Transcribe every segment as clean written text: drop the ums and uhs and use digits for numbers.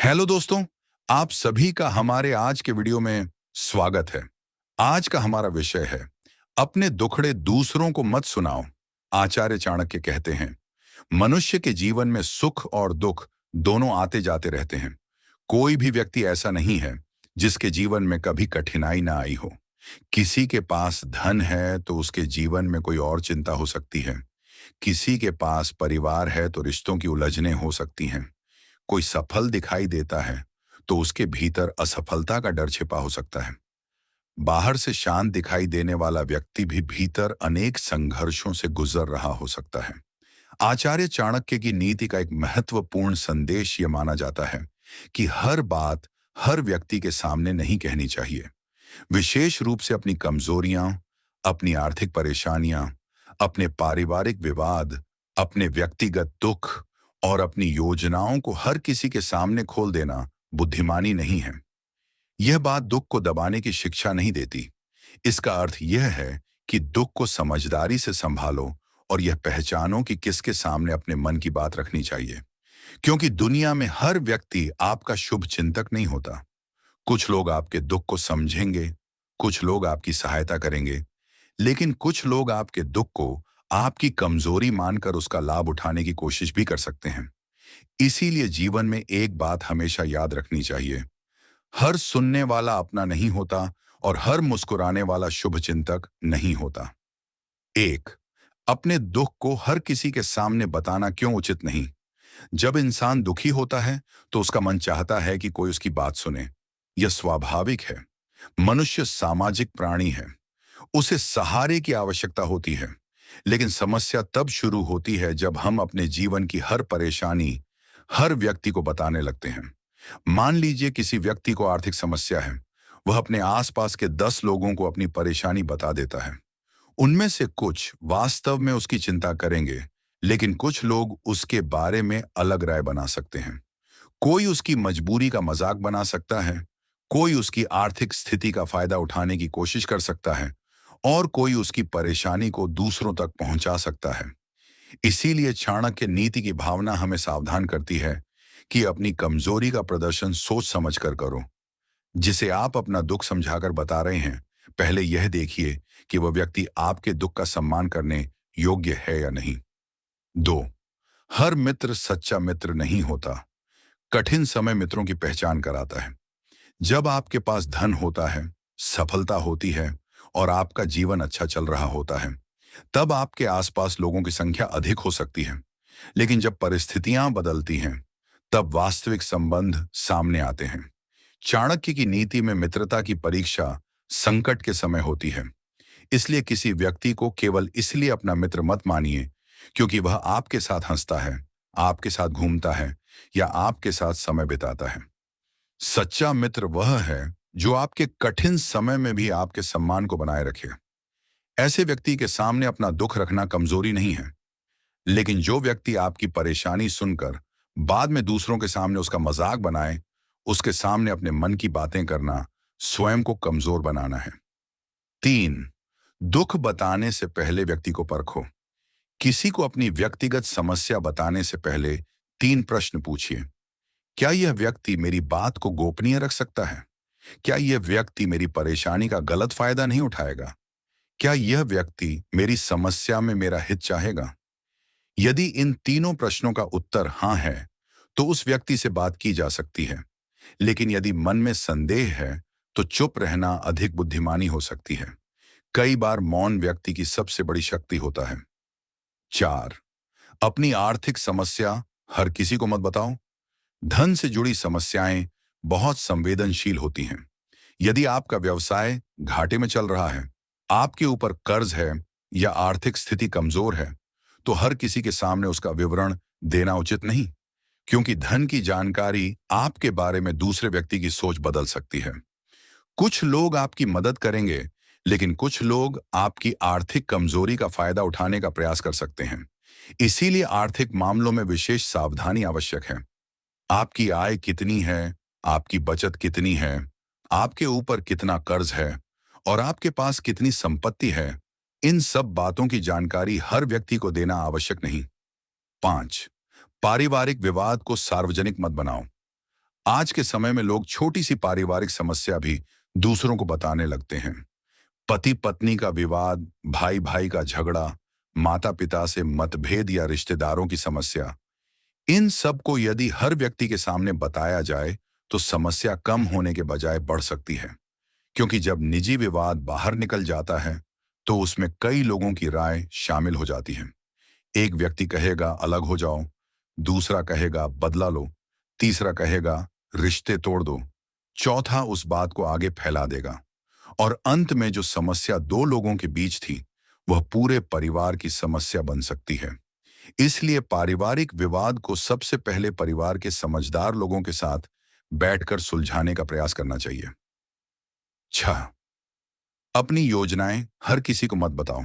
Hello दोस्तों, आप सभी का हमारे आज के वीडियो में स्वागत है। आज का हमारा विषय है अपने दुखड़े दूसरों को मत सुनाओ। आचार्य चाणक्य कहते हैं, मनुष्य के जीवन में सुख और दुख दोनों आते जाते रहते हैं। कोई भी व्यक्ति ऐसा नहीं है जिसके जीवन में कभी कठिनाई ना आई हो। किसी के पास धन है तो उसके जीवन में कोई और चिंता हो सकती है। किसी के पास परिवार है तो रिश्तों की उलझनें हो सकती हैं। कोई सफल दिखाई देता है तो उसके भीतर असफलता का डर छिपा हो सकता है। बाहर से शांत दिखाई देने वाला व्यक्ति भी भीतर अनेक संघर्षों से गुजर रहा हो सकता है। आचार्य चाणक्य की नीति का एक महत्वपूर्ण संदेश यह माना जाता है कि हर बात हर व्यक्ति के सामने नहीं कहनी चाहिए। विशेष रूप से अपनी कमजोरियां, अपनी आर्थिक परेशानियां, अपने पारिवारिक विवाद, अपने व्यक्तिगत दुख और अपनी योजनाओं को हर किसी के सामने खोल देना बुद्धिमानी नहीं है। यह बात दुख को दबाने की शिक्षा नहीं देती। इसका अर्थ यह है कि दुख को समझदारी से संभालो और यह पहचानो कि किसके सामने अपने मन की बात रखनी चाहिए। क्योंकि दुनिया में हर व्यक्ति आपका शुभ चिंतक नहीं होता। कुछ लोग आपके दुख को समझेंगे, कुछ लोग आपकी सहायता करेंगे, लेकिन कुछ लोग आपके दुख को आपकी कमजोरी मानकर उसका लाभ उठाने की कोशिश भी कर सकते हैं। इसीलिए जीवन में एक बात हमेशा याद रखनी चाहिए, हर सुनने वाला अपना नहीं होता और हर मुस्कुराने वाला शुभचिंतक नहीं होता। एक, अपने दुख को हर किसी के सामने बताना क्यों उचित नहीं। जब इंसान दुखी होता है तो उसका मन चाहता है कि कोई उसकी बात सुने। यह स्वाभाविक है। मनुष्य सामाजिक प्राणी है। उसे सहारे की आवश्यकता होती है। लेकिन समस्या तब शुरू होती है जब हम अपने जीवन की हर परेशानी हर व्यक्ति को बताने लगते हैं। मान लीजिए किसी व्यक्ति को आर्थिक समस्या है। वह अपने आसपास के 10 लोगों को अपनी परेशानी बता देता है। उनमें से कुछ वास्तव में उसकी चिंता करेंगे, लेकिन कुछ लोग उसके बारे में अलग राय बना सकते हैं। कोई उसकी मजबूरी का मजाक बना सकता है, कोई उसकी आर्थिक स्थिति का फायदा उठाने की कोशिश कर सकता है और कोई उसकी परेशानी को दूसरों तक पहुंचा सकता है। इसीलिए चाणक्य नीति की भावना हमें सावधान करती है कि अपनी कमजोरी का प्रदर्शन सोच समझकर करो। जिसे आप अपना दुख समझाकर बता रहे हैं, पहले यह देखिए कि वह व्यक्ति आपके दुख का सम्मान करने योग्य है या नहीं। 2, हर मित्र सच्चा मित्र नहीं होता। कठिन समय मित्रों की पहचान कराता है। जब आपके पास धन होता है, सफलता होती है और आपका जीवन अच्छा चल रहा होता है, तब आपके आसपास लोगों की संख्या अधिक हो सकती है। लेकिन जब परिस्थितियां बदलती हैं, तब वास्तविक संबंध सामने आते हैं। चाणक्य की नीति में मित्रता की परीक्षा संकट के समय होती है। इसलिए किसी व्यक्ति को केवल इसलिए अपना मित्र मत मानिए क्योंकि वह आपके साथ हंसता है, आपके साथ घूमता है या आपके साथ समय बिताता है। सच्चा मित्र वह है जो आपके कठिन समय में भी आपके सम्मान को बनाए रखे। ऐसे व्यक्ति के सामने अपना दुख रखना कमजोरी नहीं है, लेकिन जो व्यक्ति आपकी परेशानी सुनकर बाद में दूसरों के सामने उसका मजाक बनाए, उसके सामने अपने मन की बातें करना स्वयं को कमजोर बनाना है। 3, दुख बताने से पहले व्यक्ति को परखो। किसी को अपनी व्यक्तिगत समस्या बताने से पहले 3 प्रश्न पूछिए। क्या यह व्यक्ति मेरी बात को गोपनीय रख सकता है? क्या यह व्यक्ति मेरी परेशानी का गलत फायदा नहीं उठाएगा? क्या यह व्यक्ति मेरी समस्या में मेरा हित चाहेगा? यदि इन तीनों प्रश्नों का उत्तर हाँ है, तो उस व्यक्ति से बात की जा सकती है। लेकिन यदि मन में संदेह है, तो चुप रहना अधिक बुद्धिमानी हो सकती है। कई बार मौन व्यक्ति की सबसे बड़ी शक्ति होता है। 4, अपनी आर्थिक समस्या हर किसी को मत बताओ। धन से जुड़ी समस्याएं बहुत संवेदनशील होती हैं। यदि आपका व्यवसाय घाटे में चल रहा है, आपके ऊपर कर्ज है या आर्थिक स्थिति कमजोर है, तो हर किसी के सामने उसका विवरण देना उचित नहीं, क्योंकि धन की जानकारी आपके बारे में दूसरे व्यक्ति की सोच बदल सकती है। कुछ लोग आपकी मदद करेंगे, लेकिन कुछ लोग आपकी आर्थिक कमजोरी का फायदा उठाने का प्रयास कर सकते हैं। इसीलिए आर्थिक मामलों में विशेष सावधानी आवश्यक है। आपकी आय कितनी है, आपकी बचत कितनी है, आपके ऊपर कितना कर्ज है और आपके पास कितनी संपत्ति है, इन सब बातों की जानकारी हर व्यक्ति को देना आवश्यक नहीं। 5, पारिवारिक विवाद को सार्वजनिक मत बनाओ। आज के समय में लोग छोटी सी पारिवारिक समस्या भी दूसरों को बताने लगते हैं। पति पत्नी का विवाद, भाई भाई का झगड़ा, माता पिता से मतभेद या रिश्तेदारों की समस्या, इन सब को यदि हर व्यक्ति के सामने बताया जाए तो समस्या कम होने के बजाय बढ़ सकती है। क्योंकि जब निजी विवाद बाहर निकल जाता है तो उसमें कई लोगों की राय शामिल हो जाती है। एक व्यक्ति कहेगा अलग हो जाओ, दूसरा कहेगा बदला लो, तीसरा कहेगा रिश्ते तोड़ दो, चौथा उस बात को आगे फैला देगा और अंत में जो समस्या दो लोगों के बीच थी वह पूरे परिवार की समस्या बन सकती है। इसलिए पारिवारिक विवाद को सबसे पहले परिवार के समझदार लोगों के साथ बैठकर सुलझाने का प्रयास करना चाहिए। 6. अपनी योजनाएं हर किसी को मत बताओ।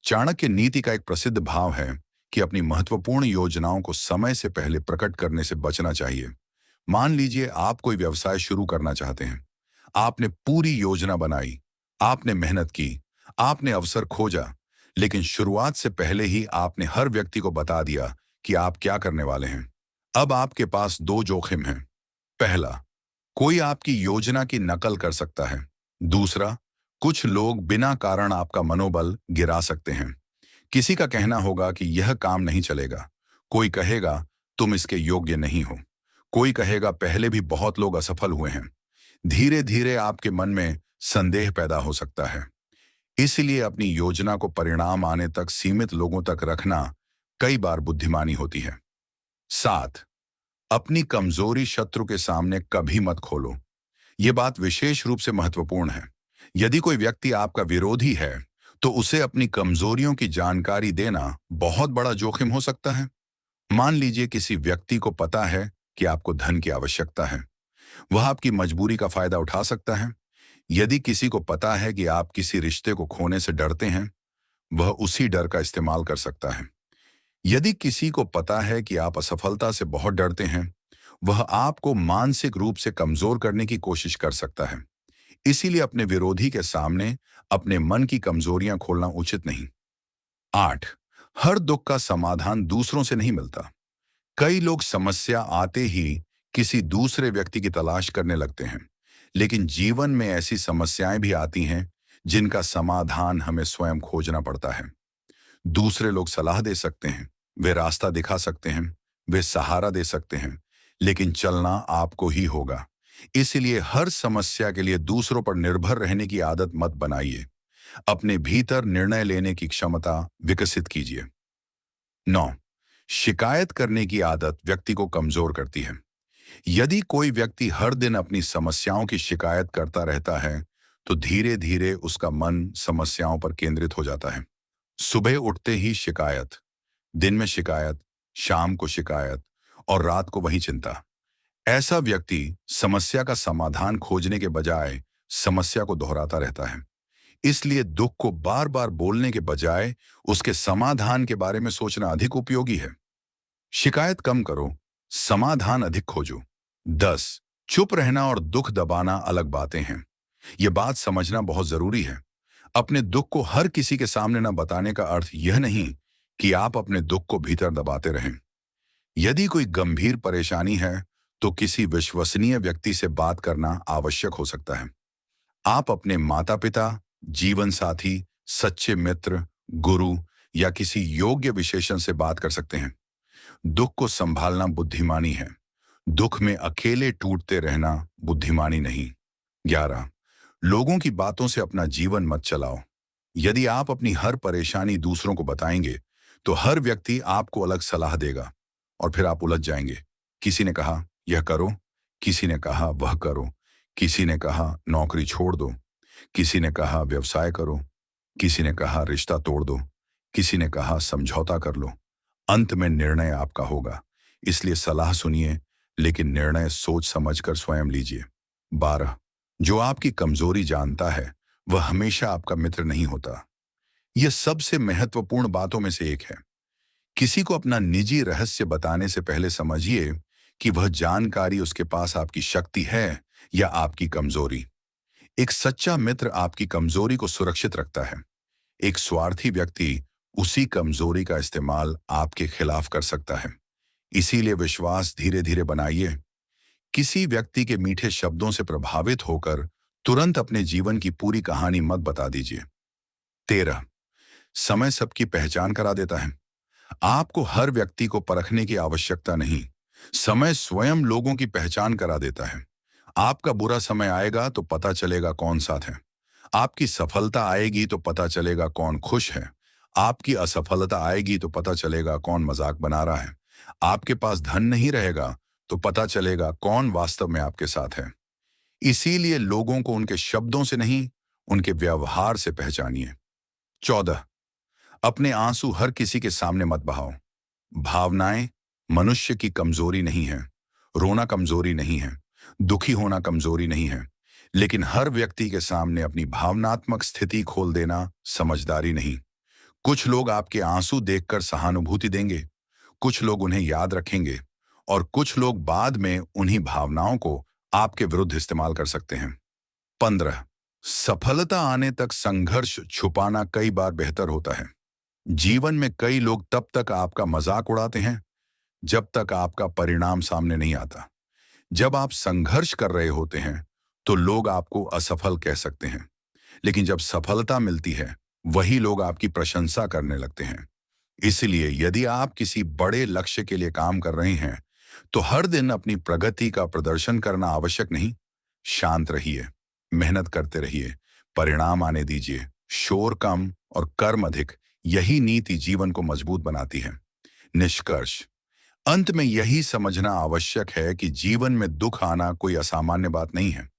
चाणक्य नीति का एक प्रसिद्ध भाव है कि अपनी महत्वपूर्ण योजनाओं को समय से पहले प्रकट करने से बचना चाहिए। मान लीजिए आप कोई व्यवसाय शुरू करना चाहते हैं। आपने पूरी योजना बनाई, आपने मेहनत की, आपने अवसर खोजा, लेकिन शुरुआत से पहले ही आपने हर व्यक्ति को बता दिया कि आप क्या करने वाले हैं। अब आपके पास दो जोखिम हैं। पहला, कोई आपकी योजना की नकल कर सकता है। दूसरा, कुछ लोग बिना कारण आपका मनोबल गिरा सकते हैं। किसी का कहना होगा कि यह काम नहीं चलेगा, कोई कहेगा तुम इसके योग्य नहीं हो, कोई कहेगा पहले भी बहुत लोग असफल हुए हैं। धीरे धीरे आपके मन में संदेह पैदा हो सकता है। इसलिए अपनी योजना को परिणाम आने तक सीमित लोगों तक रखना कई बार बुद्धिमानी होती है। 7. अपनी कमजोरी शत्रु के सामने कभी मत खोलो। यह बात विशेष रूप से महत्वपूर्ण है। यदि कोई व्यक्ति आपका विरोधी है तो उसे अपनी कमजोरियों की जानकारी देना बहुत बड़ा जोखिम हो सकता है। मान लीजिए किसी व्यक्ति को पता है कि आपको धन की आवश्यकता है, वह आपकी मजबूरी का फायदा उठा सकता है। यदि किसी को पता है कि आप किसी रिश्ते को खोने से डरते हैं, वह उसी डर का इस्तेमाल कर सकता है। यदि किसी को पता है कि आप असफलता से बहुत डरते हैं, वह आपको मानसिक रूप से कमजोर करने की कोशिश कर सकता है। इसीलिए अपने विरोधी के सामने अपने मन की कमजोरियां खोलना उचित नहीं। 8. हर दुख का समाधान दूसरों से नहीं मिलता। कई लोग समस्या आते ही किसी दूसरे व्यक्ति की तलाश करने लगते हैं, लेकिन जीवन में ऐसी समस्याएं भी आती हैं जिनका समाधान हमें स्वयं खोजना पड़ता है। दूसरे लोग सलाह दे सकते हैं, वे रास्ता दिखा सकते हैं, वे सहारा दे सकते हैं, लेकिन चलना आपको ही होगा। इसलिए हर समस्या के लिए दूसरों पर निर्भर रहने की आदत मत बनाइए। अपने भीतर निर्णय लेने की क्षमता विकसित कीजिए। 9. शिकायत करने की आदत व्यक्ति को कमजोर करती है। यदि कोई व्यक्ति हर दिन अपनी समस्याओं की शिकायत करता रहता है तो धीरे धीरे उसका मन समस्याओं पर केंद्रित हो जाता है। सुबह उठते ही शिकायत, दिन में शिकायत, शाम को शिकायत और रात को वही चिंता। ऐसा व्यक्ति समस्या का समाधान खोजने के बजाय समस्या को दोहराता रहता है। इसलिए दुख को बार बार बोलने के बजाय उसके समाधान के बारे में सोचना अधिक उपयोगी है। शिकायत कम करो, समाधान अधिक खोजो। 10. चुप रहना और दुख दबाना अलग बातें हैं। यह बात समझना बहुत जरूरी है। अपने दुख को हर किसी के सामने न बताने का अर्थ यह नहीं कि आप अपने दुख को भीतर दबाते रहें। यदि कोई गंभीर परेशानी है तो किसी विश्वसनीय व्यक्ति से बात करना आवश्यक हो सकता है। आप अपने माता पिता, जीवन साथी, सच्चे मित्र, गुरु या किसी योग्य विशेषण से बात कर सकते हैं। दुख को संभालना बुद्धिमानी है। दुख में अकेले टूटते रहना बुद्धिमानी नहीं। 11. लोगों की बातों से अपना जीवन मत चलाओ। यदि आप अपनी हर परेशानी दूसरों को बताएंगे तो हर व्यक्ति आपको अलग सलाह देगा और फिर आप उलझ जाएंगे। किसी ने कहा यह करो, किसी ने कहा वह करो, किसी ने कहा नौकरी छोड़ दो, किसी ने कहा व्यवसाय करो, किसी ने कहा रिश्ता तोड़ दो, किसी ने कहा समझौता कर लो। अंत में निर्णय आपका होगा। इसलिए सलाह सुनिए, लेकिन निर्णय सोच समझकर स्वयं लीजिए। 12. जो आपकी कमजोरी जानता है वह हमेशा आपका मित्र नहीं होता। यह सबसे महत्वपूर्ण बातों में से एक है। किसी को अपना निजी रहस्य बताने से पहले समझिए कि वह जानकारी उसके पास आपकी शक्ति है या आपकी कमजोरी। एक सच्चा मित्र आपकी कमजोरी को सुरक्षित रखता है। एक स्वार्थी व्यक्ति उसी कमजोरी का इस्तेमाल आपके खिलाफ कर सकता है। इसीलिए विश्वास धीरे धीरे बनाइए। किसी व्यक्ति के मीठे शब्दों से प्रभावित होकर तुरंत अपने जीवन की पूरी कहानी मत बता दीजिए। 13, समय सबकी पहचान करा देता है। आपको हर व्यक्ति को परखने की आवश्यकता नहीं। समय स्वयं लोगों की पहचान करा देता है। आपका बुरा समय आएगा तो पता चलेगा कौन साथ है। आपकी सफलता आएगी तो पता चलेगा कौन खुश है। आपकी असफलता आएगी तो पता चलेगा कौन मजाक बना रहा है। आपके पास धन नहीं रहेगा तो पता चलेगा कौन वास्तव में आपके साथ है। इसीलिए लोगों को उनके शब्दों से नहीं, उनके व्यवहार से पहचानिए। 14, अपने आंसू हर किसी के सामने मत बहाओ। भावनाएं मनुष्य की कमजोरी नहीं है। रोना कमजोरी नहीं है। दुखी होना कमजोरी नहीं है। लेकिन हर व्यक्ति के सामने अपनी भावनात्मक स्थिति खोल देना समझदारी नहीं। कुछ लोग आपके आंसू देखकर सहानुभूति देंगे, कुछ लोग उन्हें याद रखेंगे और कुछ लोग बाद में उन्हीं भावनाओं को आपके विरुद्ध इस्तेमाल कर सकते हैं। 15, सफलता आने तक संघर्ष छुपाना कई बार बेहतर होता है। जीवन में कई लोग तब तक आपका मजाक उड़ाते हैं जब तक आपका परिणाम सामने नहीं आता। जब आप संघर्ष कर रहे होते हैं तो लोग आपको असफल कह सकते हैं, लेकिन जब सफलता मिलती है वही लोग आपकी प्रशंसा करने लगते हैं। इसलिए यदि आप किसी बड़े लक्ष्य के लिए काम कर रहे हैं तो हर दिन अपनी प्रगति का प्रदर्शन करना आवश्यक नहीं। शांत रहिए, मेहनत करते रहिए, परिणाम आने दीजिए। शोर कम और कर्म अधिक, यही नीति जीवन को मजबूत बनाती है। निष्कर्ष, अंत में यही समझना आवश्यक है कि जीवन में दुख आना कोई असामान्य बात नहीं है।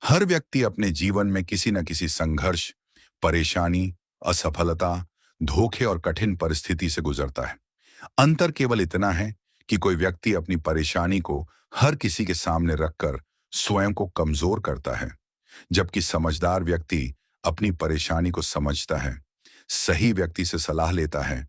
हर व्यक्ति अपने जीवन में किसी न किसी संघर्ष, परेशानी, असफलता, धोखे और कठिन परिस्थिति से गुजरता है। अंतर केवल इतना है कि कोई व्यक्ति अपनी परेशानी को हर किसी के सामने रखकर स्वयं को कमजोर करता है, जबकि समझदार व्यक्ति अपनी परेशानी को समझता है, सही व्यक्ति से सलाह लेता है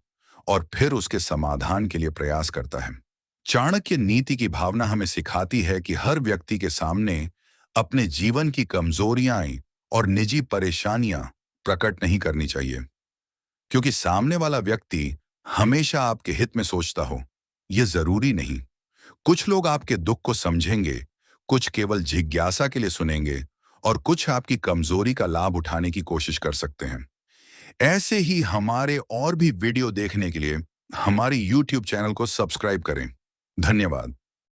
और फिर उसके समाधान के लिए प्रयास करता है। चाणक्य नीति की भावना हमें सिखाती है कि हर व्यक्ति के सामने अपने जीवन की कमजोरियां और निजी परेशानियां प्रकट नहीं करनी चाहिए, क्योंकि सामने वाला व्यक्ति हमेशा आपके हित में सोचता हो, यह जरूरी नहीं। कुछ लोग आपके दुख को समझेंगे, कुछ केवल जिज्ञासा के लिए सुनेंगे और कुछ आपकी कमजोरी का लाभ उठाने की कोशिश कर सकते हैं। ऐसे ही हमारे और भी वीडियो देखने के लिए हमारी YouTube चैनल को सब्सक्राइब करें। धन्यवाद।